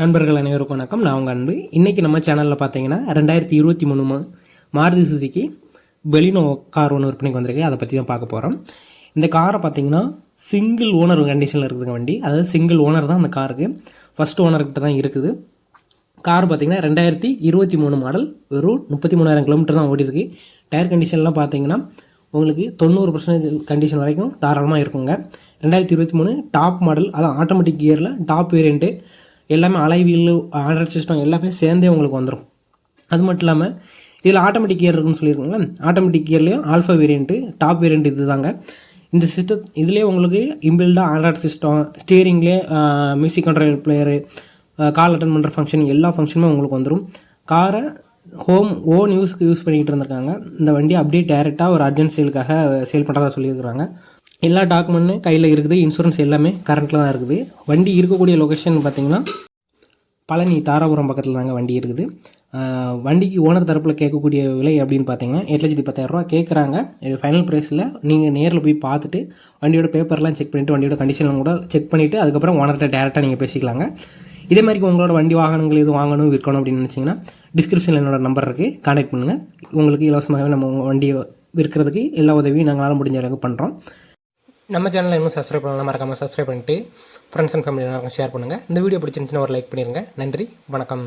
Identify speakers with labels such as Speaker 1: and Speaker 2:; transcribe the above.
Speaker 1: நண்பர்கள் அனைவருக்கும் வணக்கம். நான் உங்கள் அன்பு. இன்றைக்கி நம்ம சேனலில் பார்த்தீங்கன்னா 2023 மாருதி சுசுகி பெலினோ கார் ஒன்று விற்பனைக்கு வந்திருக்கு. அதை பற்றி தான் பார்க்க போகிறோம். இந்த காரை பார்த்தீங்கன்னா சிங்கிள் ஓனர் கண்டிஷனில் இருக்குதுங்க வண்டி. அதாவது சிங்கிள் ஓனர் தான் அந்த காருக்கு. ஃபஸ்ட் ஓனர்கிட்ட தான் இருக்குது. கார் பார்த்தீங்கன்னா 2023 மாடல். வெறும் 33,000 கிலோமீட்டர் தான் ஓடிருக்கு. டயர் கண்டிஷன்லாம் பார்த்தீங்கன்னா உங்களுக்கு 90% கண்டிஷன் வரைக்கும் தாராளமாக இருக்குங்க. 2023 டாப் மாடல், அதான் ஆட்டோமேட்டிக் கியரில் டாப் வேரியண்ட்டு, எல்லாமே அலைவீல் ஆண்ட்ராய்ட் சிஸ்டம் எல்லாமே சேர்ந்தே உங்களுக்கு வந்துடும். அது மட்டும் இல்லாமல் இதில் ஆட்டோமேட்டிக் கியர் இருக்குன்னு சொல்லியிருக்கோங்க. ஆட்டோமேட்டிக் கியர்லேயும் ஆல்ஃபா வேரியண்ட்டு, டாப் வேரியண்ட் இது தாங்க. இந்த சிஸ்டம் இதுலேயே உங்களுக்கு இன்பில்டாக ஆண்ட்ராய்ட் சிஸ்டம், ஸ்டீரிங்லேயே music control player, call attend பண்ணுற ஃபங்க்ஷன், எல்லா ஃபங்க்ஷனுமே உங்களுக்கு வந்துடும். காரை ஓன் யூஸ்க்கு யூஸ் பண்ணிக்கிட்டு இருந்திருக்காங்க. இந்த வண்டியை அப்படியே டேரெக்டாக ஒரு அர்ஜென்ட் சேலுக்காக சேல் பண்ணுறதா சொல்லியிருக்கிறாங்க. எல்லா டாக்குமெண்ட்டும் கையில் இருக்குது. இன்சூரன்ஸ் எல்லாமே கரண்ட்டில் தான் இருக்குது. வண்டி இருக்கக்கூடிய லொக்கேஷன் பார்த்திங்கன்னா பழனி தாராபுரம் பக்கத்தில் தாங்க வண்டி இருக்குது. வண்டிக்கு ஓனர் தரப்பில் கேட்கக்கூடிய விலை அப்படின்னு பார்த்தீங்கன்னா 8,10,000 ரூபா கேட்குறாங்க. இது ஃபைனல் ப்ரைஸில் நீங்கள் நேரில் போய் பார்த்துட்டு வண்டியோட பேப்பர்லாம் செக் பண்ணிவிட்டு வண்டியோட கண்டிஷன்லாம் கூட செக் பண்ணிவிட்டு அதுக்கப்புறம் ஓனர்கிட்ட டேரெக்டாக நீங்கள் பேசிக்கலாங்க. இதே மாதிரி உங்களோட வண்டி வாகனங்கள் எதுவும் வாங்கணும் விற்கணும் அப்படின்னு நினச்சிங்கன்னா டிஸ்கிரிப்ஷனில் என்னோட நம்பர் இருக்குது, கான்டாக்ட் பண்ணுங்கள். உங்களுக்கு இலவசமாகவே நம்ம வண்டியை விற்கிறதுக்கு எல்லா உதவியும் நாங்களால் முடிஞ்ச அளவுக்கு பண்ணுறோம். நம்ம சேனலில் இன்னும் சப்ஸ்கிரைப் பண்ணலாம், மறக்காமல் சப்ஸ்கிரைப் பண்ணிவிட்டு ஃப்ரெண்ட்ஸ் அண்ட் ஃபேமிலி எல்லாருக்கும் ஷேர் பண்ணுங்கள். இந்த வீடியோ பிடிச்சிருந்துச்சுன்னா ஒரு லைக் பண்ணிடுங்க. நன்றி, வணக்கம்.